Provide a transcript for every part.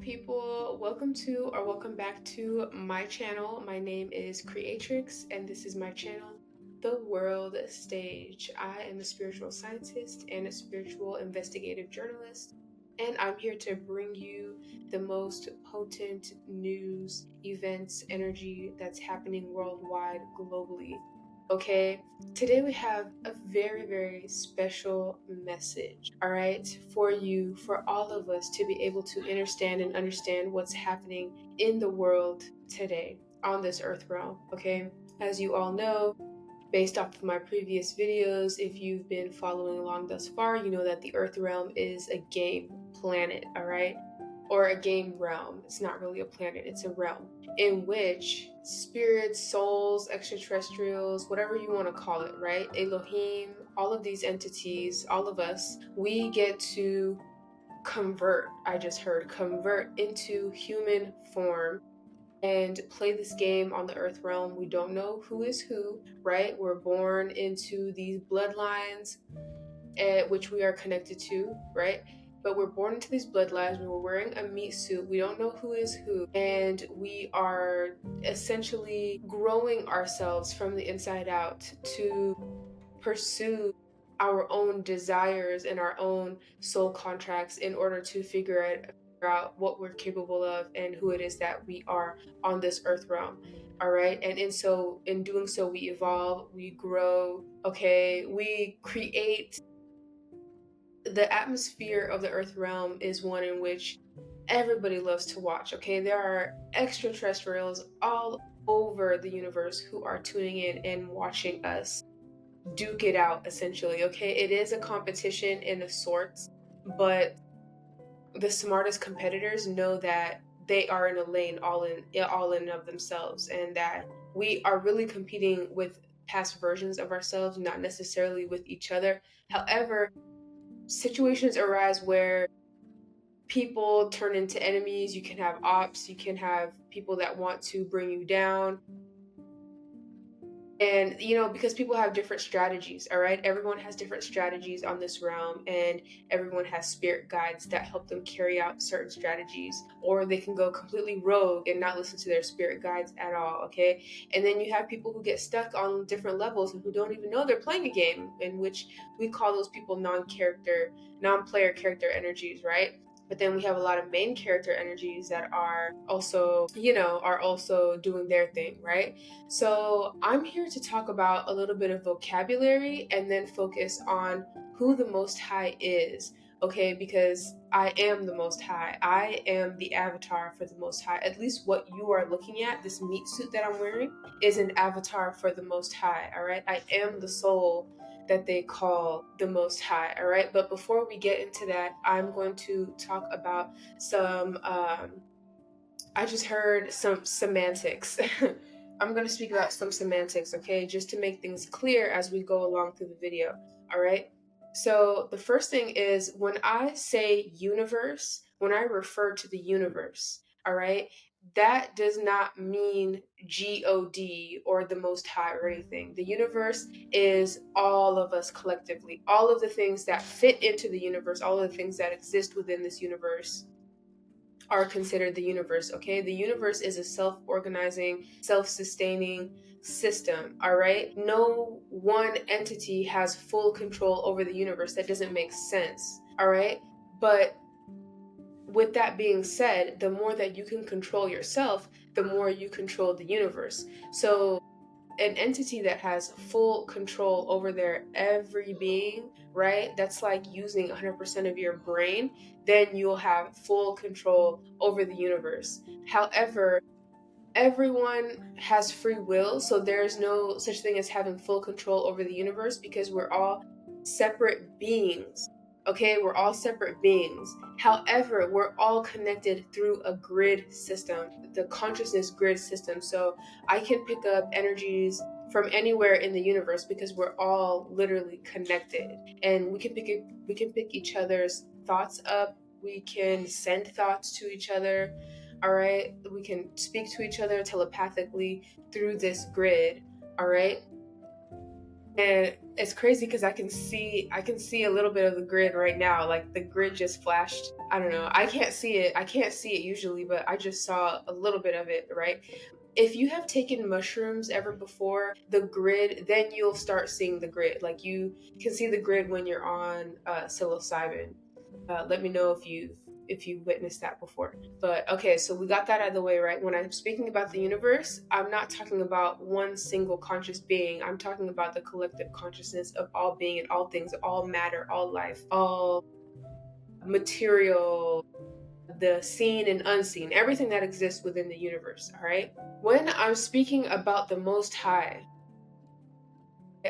people, welcome back to my channel. My name is Creatrix and this is my channel, The World Stage. I am a spiritual scientist and a spiritual investigative journalist, and I'm here to bring you the most potent news, events, energy that's happening worldwide, globally. Okay, today we have a very special message, all right, for you, for all of us to be able to understand what's happening in the world today on this earth realm. Okay, as you all know, based off of my previous videos, if you've been following along thus far, you know that the earth realm is a game planet, all right, or a game realm. It's not really a planet, it's a realm in which spirits, souls, extraterrestrials, whatever you want to call it, right? Elohim, all of these entities, all of us, we get to convert into human form and play this game on the earth realm. We don't know who is who, right? We're born into these bloodlines, which we are connected to, right? But we're born into these bloodlines. We're wearing a meat suit. We don't know who is who. And we are essentially growing ourselves from the inside out to pursue our own desires and our own soul contracts in order to figure out what we're capable of and who it is that we are on this earth realm. All right. And in doing so, we evolve, we grow. Okay. We create. The atmosphere of the earth realm is one in which everybody loves to watch. Okay, there are extraterrestrials all over the universe who are tuning in and watching us duke it out, essentially. Okay, it is a competition in a sorts, but the smartest competitors know that they are in a lane all in of themselves, and that we are really competing with past versions of ourselves, not necessarily with each other. However, situations arise where people turn into enemies. You can have ops, you can have people that want to bring you down. And, because people have different strategies, all right? Everyone has different strategies on this realm, and everyone has spirit guides that help them carry out certain strategies. Or they can go completely rogue and not listen to their spirit guides at all, okay? And then you have people who get stuck on different levels and who don't even know they're playing a game, in which we call those people non-player character energies, right? But then we have a lot of main character energies that are also doing their thing, right? So I'm here to talk about a little bit of vocabulary and then focus on who the Most High is, okay? Because I am the Most High. I am the avatar for the Most High. At least what you are looking at, this meat suit that I'm wearing, is an avatar for the Most High, all right? I am the soul that they call the Most High, all right? But before we get into that, I'm going to talk about some, I just heard some semantics. I'm going to speak about some semantics, okay? Just to make things clear as we go along through the video, all right? So the first thing is, when I say universe, when I refer to the universe, all right, that does not mean God or the Most High or anything. The universe is all of us collectively, all of the things that fit into the universe, all of the things that exist within this universe are considered the universe, okay? The universe is a self-organizing, self-sustaining system, all right? No one entity has full control over the universe. That doesn't make sense, all right? But with that being said, the more that you can control yourself, the more you control the universe. So an entity that has full control over their every being, right? That's like using 100% of your brain. Then you'll have full control over the universe. However, everyone has free will, so there's no such thing as having full control over the universe, because we're all separate beings. Okay, we're all separate beings. However, we're all connected through a grid system, the consciousness grid system. So I can pick up energies from anywhere in the universe because we're all literally connected, and we can pick each other's thoughts up. We can send thoughts to each other. All right, we can speak to each other telepathically through this grid. All right. And it's crazy because I can see a little bit of the grid right now. Like the grid just flashed. I don't know. I can't see it. I can't see it usually, but I just saw a little bit of it, right? If you have taken mushrooms ever before, the grid, then you'll start seeing the grid. Like you can see the grid when you're on psilocybin. Let me know if you witnessed that before. But okay, so we got that out of the way, right? When I'm speaking about the universe, I'm not talking about one single conscious being. I'm talking about the collective consciousness of all being and all things, all matter, all life, all material, the seen and unseen, everything that exists within the universe, all right? When I'm speaking about the Most High,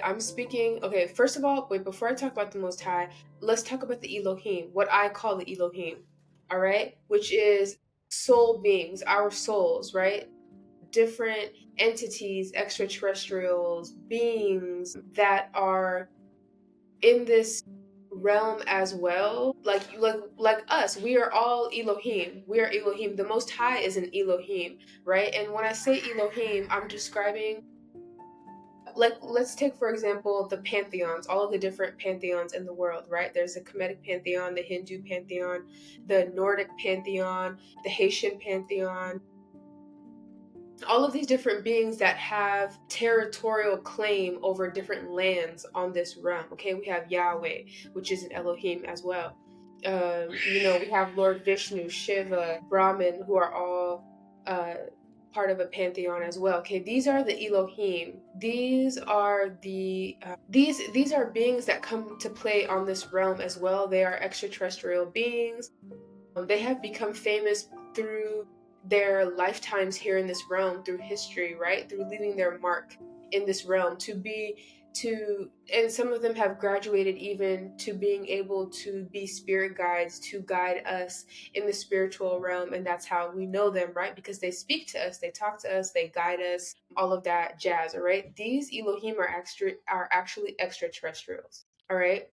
I'm speaking, okay, first of all, wait, before I talk about the Most High, let's talk about the Elohim, what I call the Elohim, all right? Which is soul beings, our souls, right? Different entities, extraterrestrials, beings that are in this realm as well. Like us, we are all Elohim. We are Elohim. The Most High is an Elohim, right? And when I say Elohim, I'm describing, like, let's take for example the pantheons, all of the different pantheons in the world, right? There's the Kemetic pantheon, the Hindu pantheon, the Nordic pantheon, the Haitian pantheon, all of these different beings that have territorial claim over different lands on this realm. Okay, we have Yahweh, which is an Elohim as well. We have Lord Vishnu, Shiva, Brahman, who are all part of a pantheon as well. Okay, these are the Elohim. These are these are beings that come to play on this realm as well. They are extraterrestrial beings. They have become famous through their lifetimes here in this realm, through history, right? Through leaving their mark in this realm and some of them have graduated even to being able to be spirit guides to guide us in the spiritual realm. And that's how we know them, right? Because they speak to us, they talk to us, they guide us, all of that jazz, all right? These Elohim are actually extraterrestrials, all right?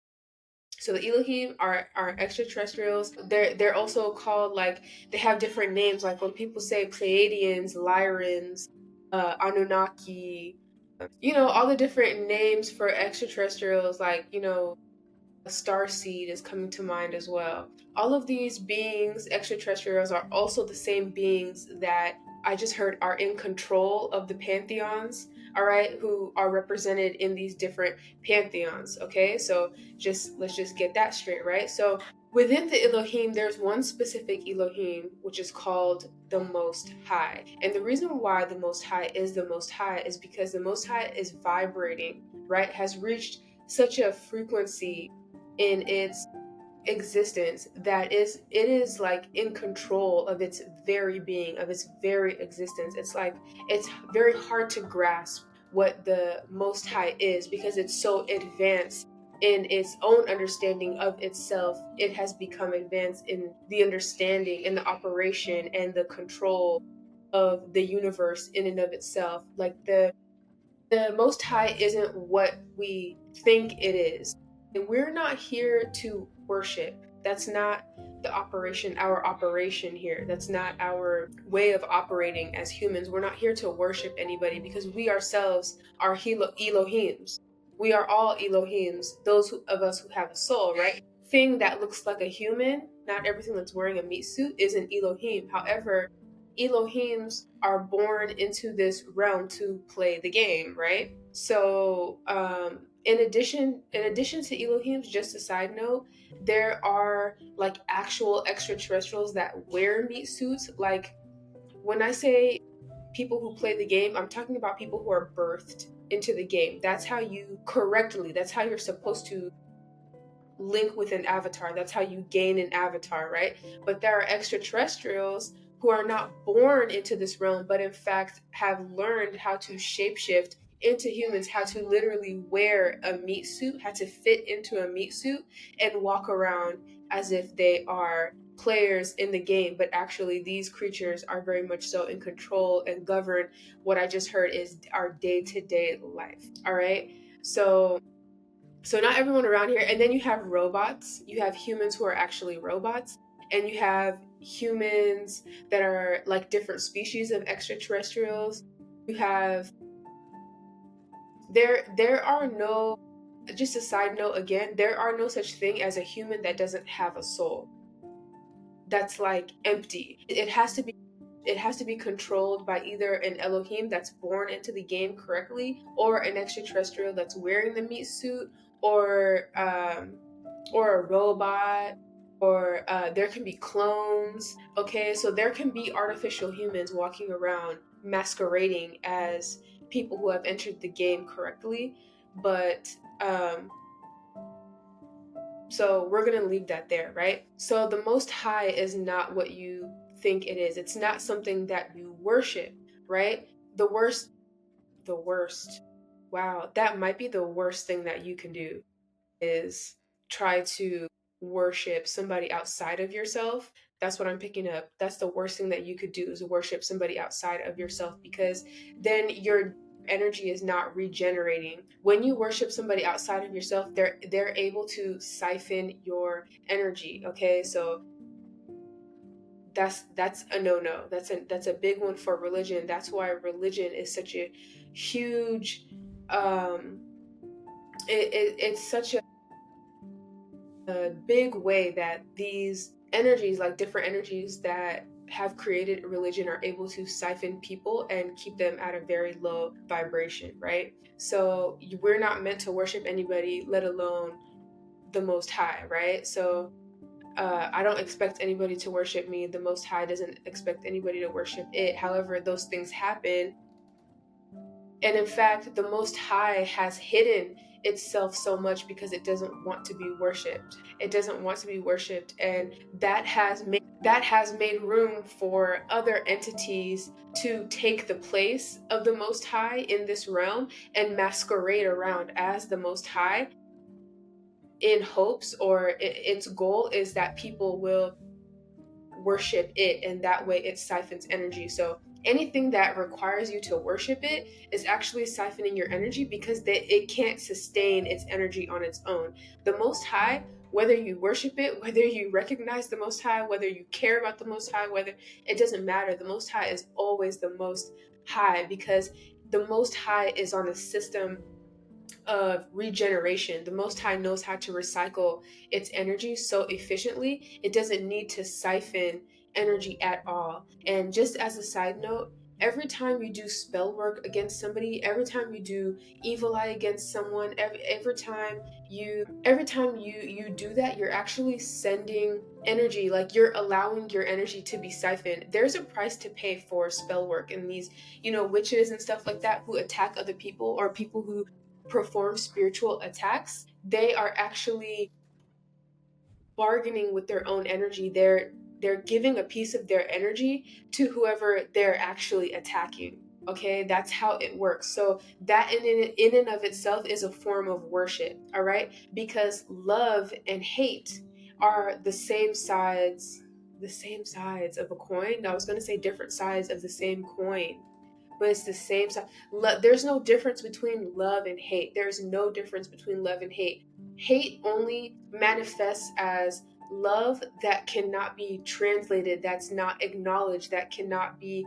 So the Elohim are extraterrestrials. They're also called, like, they have different names. Like when people say Pleiadians, Lyrans, Anunnaki, all the different names for extraterrestrials. Like, a star seed is coming to mind as well. All of these beings, extraterrestrials, are also the same beings that I just heard are in control of the pantheons, all right, who are represented in these different pantheons, okay? So let's just get that straight, right? So within the Elohim, there's one specific Elohim, which is called the Most High. And the reason why the Most High is the Most High is because the Most High is vibrating, right? Has reached such a frequency in its existence that it is like in control of its very being, of its very existence. It's like it's very hard to grasp what the Most High is because it's so advanced in its own understanding of itself. It has become advanced in the understanding and the operation and the control of the universe in and of itself. Like the Most High isn't what we think it is. And we're not here to worship. That's not our operation here. That's not our way of operating as humans. We're not here to worship anybody because we ourselves are Elohims. We are all Elohims, of us who have a soul, right? Thing that looks like a human, not everything that's wearing a meat suit is an Elohim. However, Elohims are born into this realm to play the game, right? So, in addition to Elohims, just a side note, there are like actual extraterrestrials that wear meat suits. Like when I say people who play the game, I'm talking about people who are birthed into the game. That's how you're supposed to link with an avatar. That's how you gain an avatar, right? But there are extraterrestrials who are not born into this realm, but in fact have learned how to shapeshift into humans, how to literally wear a meat suit, how to fit into a meat suit and walk around as if they are players in the game. But actually, these creatures are very much so in control and govern what I just heard is our day-to-day life. All right. So not everyone around here. And then you have robots. You have humans who are actually robots. And you have humans that are like different species of extraterrestrials. You have There are no, just a side note again, there are no such thing as a human that doesn't have a soul. That's like empty. It has to be controlled by either an Elohim that's born into the game correctly, or an extraterrestrial that's wearing the meat suit, or a robot, or there can be clones. Okay, so there can be artificial humans walking around masquerading as people who have entered the game correctly, but um, so we're going to leave that there, right? So the Most High is not what you think it is. It's not something that you worship, right? The worst, the worst. Wow, that might be the worst thing that you can do is try to worship somebody outside of yourself. That's what I'm picking up. That's the worst thing that you could do is worship somebody outside of yourself, because then your energy is not regenerating. When you worship somebody outside of yourself, they're able to siphon your energy. Okay, so that's a no-no. That's a big one for religion. That's why religion is such a huge um it's such a big way that these energies, like different energies that have created religion, are able to siphon people and keep them at a very low vibration, right? So we're not meant to worship anybody, let alone the Most High, right? So I don't expect anybody to worship me. The Most High doesn't expect anybody to worship it. However, those things happen. And in fact, the Most High has hidden itself so much because it doesn't want to be worshipped. It doesn't want to be worshipped, and that has made room for other entities to take the place of the Most High in this realm and masquerade around as the Most High, in hopes, or its goal is that people will worship it, and that way it siphons energy. So anything that requires you to worship it is actually siphoning your energy, because it can't sustain its energy on its own. The Most High, whether you worship it, whether you recognize the Most High, whether you care about the Most High, whether, it doesn't matter. The Most High is always the Most High, because the Most High is on a system of regeneration. The Most High knows how to recycle its energy so efficiently, it doesn't need to siphon energy at all. And just as a side note, every time you do spell work against somebody, every time you do evil eye against someone, every time you do that, you're actually sending energy, like you're allowing your energy to be siphoned. There's a price to pay for spell work, and these, witches and stuff like that who attack other people, or people who perform spiritual attacks, they are actually bargaining with their own energy. They're giving a piece of their energy to whoever they're actually attacking. Okay, that's how it works. So that in and of itself is a form of worship. All right, because love and hate are the same sides of a coin. I was going to say different sides of the same coin, but it's the same side. There's no difference between love and hate. There's no difference between love and hate. Hate only manifests as love that cannot be translated, that's not acknowledged, that cannot be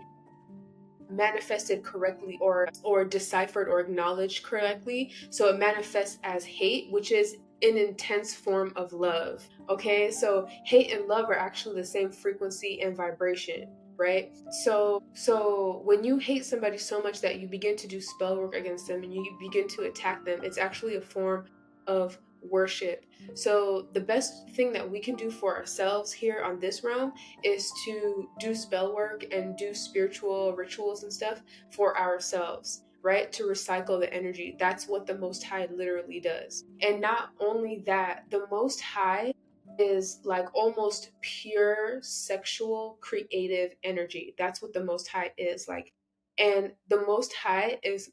manifested correctly, or deciphered or acknowledged correctly. So it manifests as hate, which is an intense form of love. Okay, so hate and love are actually the same frequency and vibration, right? So when you hate somebody so much that you begin to do spell work against them and you begin to attack them, it's actually a form of worship. So the best thing that we can do for ourselves here on this realm is to do spell work and do spiritual rituals and stuff for ourselves, right? To recycle the energy. That's what the Most High literally does. And not only that, the Most High is like almost pure sexual creative energy. That's what the Most High is like. And the Most High is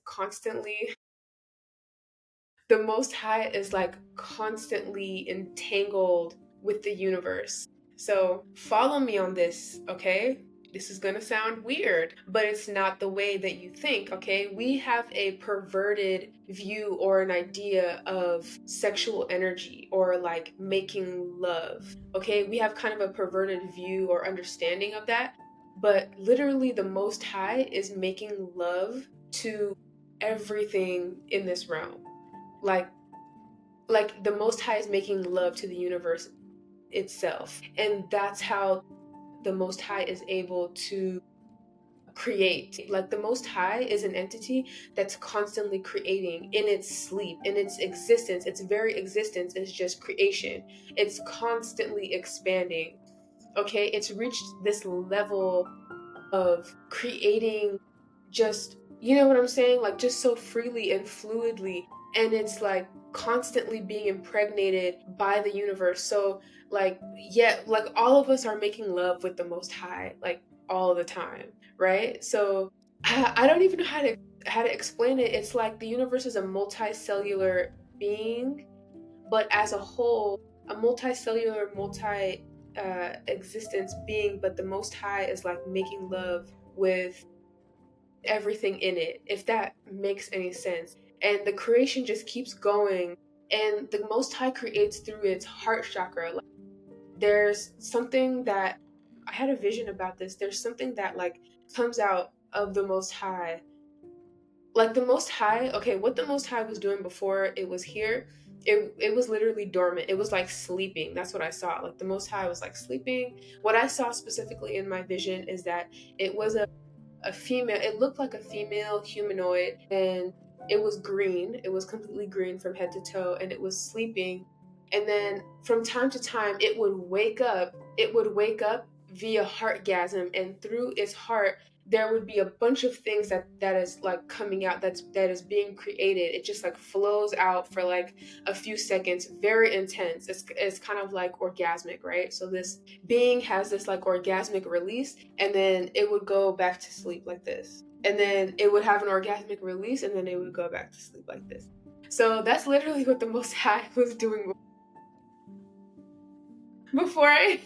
like constantly entangled with the universe. So follow me on this, okay? This is gonna sound weird, but it's not the way that you think, okay? We have a perverted view or an idea of sexual energy, or like making love, okay? We have kind of a perverted view or understanding of that, but literally the Most High is making love to everything in this realm. Like the Most High is making love to the universe itself. And that's how the Most High is able to create. Like the Most High is an entity that's constantly creating in its sleep, in its existence. Its very existence is just creation. It's constantly expanding. Okay, it's reached this level of creating, just, you know what I'm saying, like just so freely and fluidly, and it's like constantly being impregnated by the universe. So like, yeah, like all of us are making love with the Most High like all the time, right? So I don't even know how to explain it. It's like the universe is a multicellular being, but as a whole, a multicellular, multi existence being, but the Most High is like making love with everything in it, if that makes any sense. And the creation just keeps going, and the Most High creates through its heart chakra. Like, there's something that I had a vision about this. There's something that like comes out of the Most High. Like the Most High, okay, what the Most High was doing before it was here, it was literally dormant. It was like sleeping. That's what I saw. Like the Most High was like sleeping. What I saw specifically in my vision is that it was a female, it looked like a female humanoid, and it was green. It was completely green from head to toe, and it was sleeping. And then from time to time it would wake up. It would wake up via heartgasm, and through its heart there would be a bunch of things that is like coming out, that is being created. It just like flows out for like a few seconds, very intense. It's kind of like orgasmic, right? So this being has this like orgasmic release, and then it would go back to sleep like this, and then it would have an orgasmic release, and then it would go back to sleep like this. So that's literally what the Most High was doing before I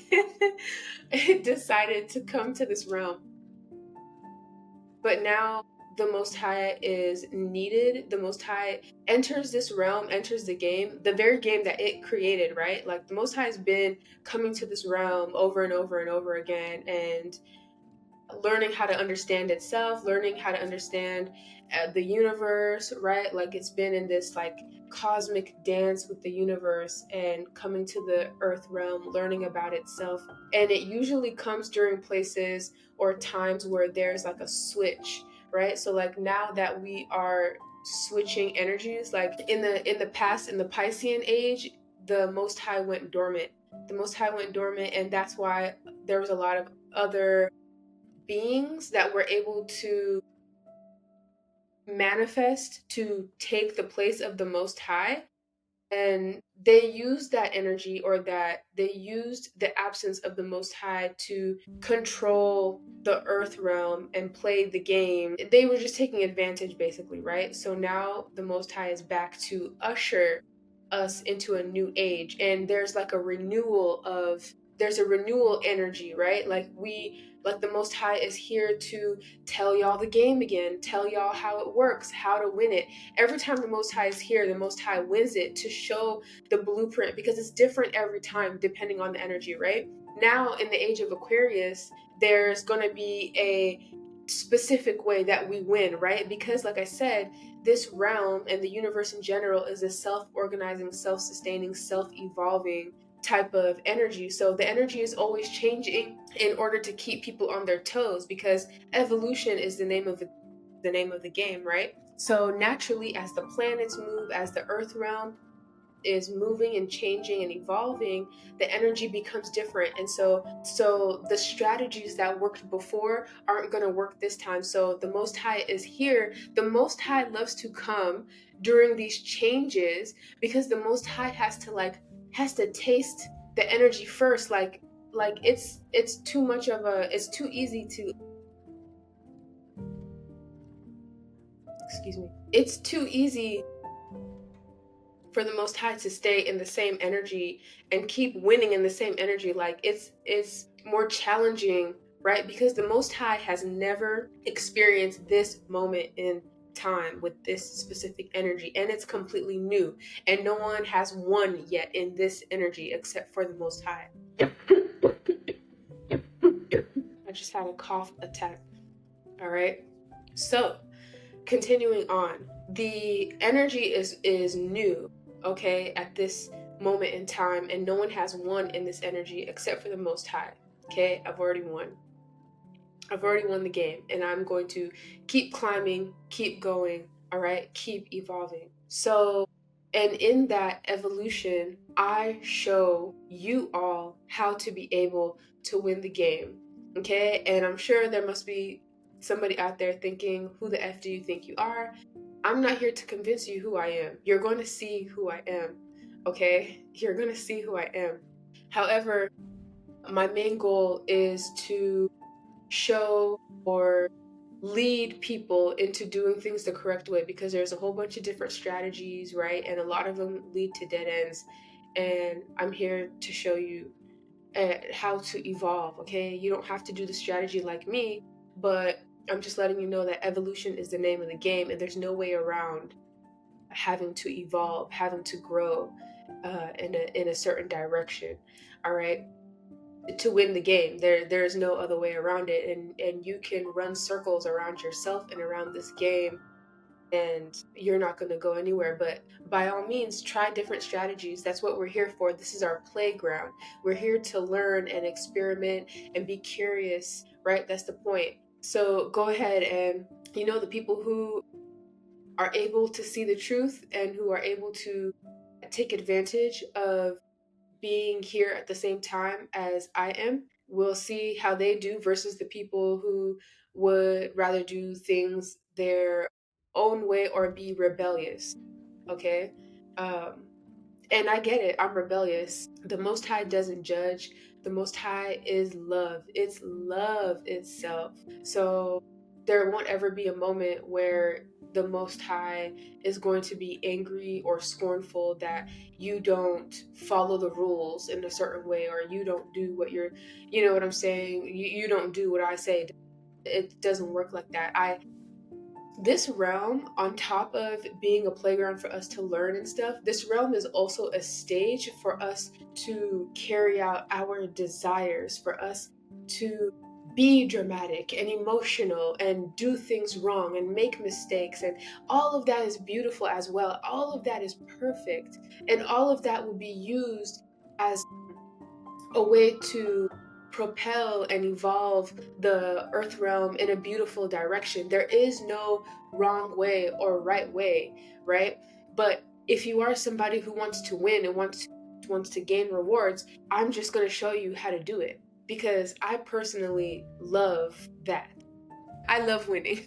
decided to come to this realm. But now the Most High is needed. The Most High enters this realm, enters the game, the very game that it created, right? Like the Most High has been coming to this realm over and over and over again, and learning how to understand itself, learning how to understand the universe, right? Like it's been in this like cosmic dance with the universe, and coming to the earth realm, learning about itself. And it usually comes during places or times where there's like a switch, right? So like now that we are switching energies, like in the past, in the Piscean age, the Most High went dormant. The Most High went dormant, and that's why there was a lot of other beings that were able to manifest to take the place of the Most High. And they used that energy, or that they used the absence of the Most High to control the earth realm and play the game. They were just taking advantage, basically, right? So now the Most High is back to usher us into a new age, and there's like a renewal of, there's a renewal energy, right? Like the Most High is here to tell y'all the game again, tell y'all how it works, how to win it. Every time the Most High is here, the Most High wins it, to show the blueprint, because it's different every time depending on the energy, right? Now in the age of Aquarius, there's going to be a specific way that we win, right? Because like I said, this realm and the universe in general is a self-organizing, self-sustaining, self-evolving type of energy. So the energy is always changing in order to keep people on their toes, because evolution is the name of the game, right? So naturally, as the planets move, as the earth realm is moving and changing and evolving, the energy becomes different. And so the strategies that worked before aren't going to work this time. So the Most High is here. The Most High loves to come during these changes, because the Most High has to taste the energy first. Like it's too much of a, it's too easy to, excuse me, it's too easy for the Most High to stay in the same energy and keep winning in the same energy. Like it's more challenging, right? Because the Most High has never experienced this moment in time with this specific energy, and it's completely new, and no one has won yet in this energy except for the Most High. I just had a cough attack. All right. So continuing on, the energy is new, okay, at this moment in time, and no one has won in this energy except for the Most High. Okay, I've already won. I've already won the game, and I'm going to keep climbing, keep going, all right, keep evolving. So, and in that evolution, I show you all how to be able to win the game, okay? And I'm sure there must be somebody out there thinking, who the F do you think you are? I'm not here to convince you who I am. You're going to see who I am, okay? You're going to see who I am. However, my main goal is to show or lead people into doing things the correct way, because there's a whole bunch of different strategies, right? And a lot of them lead to dead ends. And I'm here to show you how to evolve, okay? You don't have to do the strategy like me, but I'm just letting you know that evolution is the name of the game, and there's no way around having to evolve, having to grow in a certain direction, all right? To win the game. There's no other way around it, and you can run circles around yourself and around this game, and you're not going to go anywhere. But by all means, try different strategies. That's what we're here for. This is our playground. We're here to learn and experiment and be curious, right? That's the point. So go ahead, and the people who are able to see the truth and who are able to take advantage of being here at the same time as I am, we'll see how they do versus the people who would rather do things their own way or be rebellious. Okay? Um, and I get it, I'm rebellious. The Most High doesn't judge. The Most High is love. It's love itself. So there won't ever be a moment where the Most High is going to be angry or scornful that you don't follow the rules in a certain way, or you don't do what you know what I'm saying? You don't do what I say. It doesn't work like that. This realm, on top of being a playground for us to learn and stuff, this realm is also a stage for us to carry out our desires, for us to be dramatic and emotional and do things wrong and make mistakes. And all of that is beautiful as well. All of that is perfect. And all of that will be used as a way to propel and evolve the earth realm in a beautiful direction. There is no wrong way or right way, right? But if you are somebody who wants to win and wants to gain rewards, I'm just going to show you how to do it, because I personally love that. I love winning.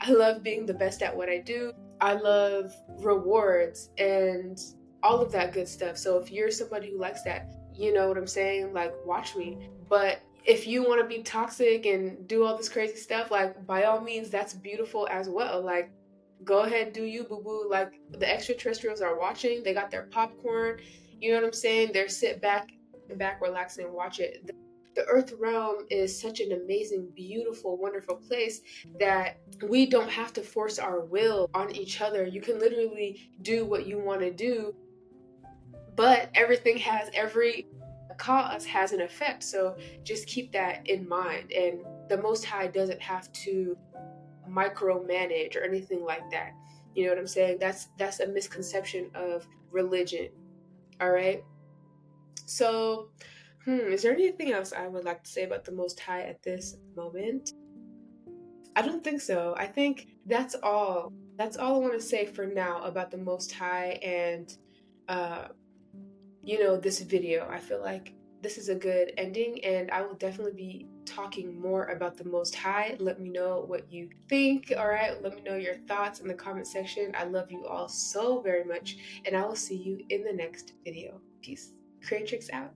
I love being the best at what I do. I love rewards and all of that good stuff. So if you're somebody who likes that, you know what I'm saying? Like, watch me. But if you want to be toxic and do all this crazy stuff, like, by all means, that's beautiful as well. Like, go ahead, do you, boo boo. Like, the extraterrestrials are watching. They got their popcorn. You know what I'm saying? They're back, relax, and watch it. The earth realm is such an amazing, beautiful, wonderful place that we don't have to force our will on each other. You can literally do what you want to do, but every cause has an effect. So just keep that in mind. And the Most High doesn't have to micromanage or anything like that. You know what I'm saying? That's a misconception of religion. All right. So, is there anything else I would like to say about the Most High at this moment? I don't think so. I think that's all. That's all I want to say for now about the Most High and, uh, this video. I feel like this is a good ending, and I will definitely be talking more about the Most High. Let me know what you think. All right. Let me know your thoughts in the comment section. I love you all so very much, and I will see you in the next video. Peace. Creatrix out.